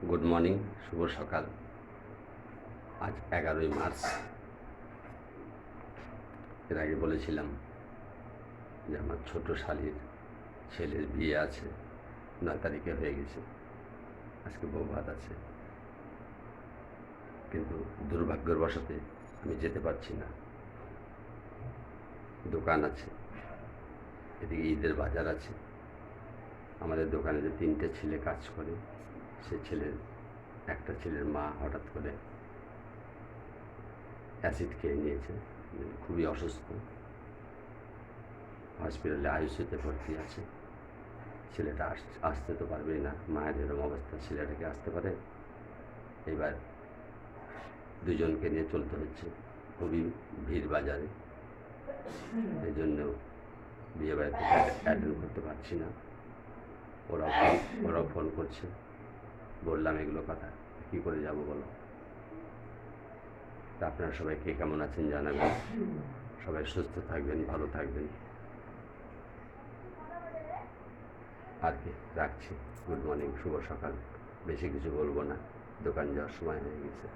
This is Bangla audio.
গুড মর্নিং, শুভ সকাল। আজ 11ই মার্চ। এর আগে বলেছিলাম যে আমার ছোট শালীর ছেলের বিয়ে আছে, 9 তারিখে হয়ে গেছে। আজকে বৌভাত আছে, কিন্তু দুর্ভাগ্যের বশতে আমি যেতে পারছি না। দোকান আছে, এদিকে ঈদের বাজার আছে। আমাদের দোকানে যে 3টে ছেলে কাজ করে, সে একটা ছেলের মা হঠাৎ করে অ্যাসিড খেয়ে নিয়েছে, খুবই অসুস্থ, হসপিটালে আইসিইউতে ভর্তি আছে। ছেলেটা আসতে তো পারবেই না, মায়ের এরকম অবস্থা, ছেলেটাকে আসতে পারে? এবার দুজনকে নিয়ে চলতে হচ্ছে, খুবই ভিড় বাজারে। এই জন্য বিয়েবাড়িতে অ্যাটেন্ড করতে পারছি না। ওরাও ফোন করছে, বললাম এগুলো কথা, কী করে যাব বলো? তা আপনারা সবাই কে কেমন আছেন জানাবেন। সবাই সুস্থ থাকবেন, ভালো থাকবেন। আর কি, রাখছি। গুড মর্নিং, শুভ সকাল। বেশি কিছু বলবো না, দোকান যাওয়ার সময় হয়ে গেছে।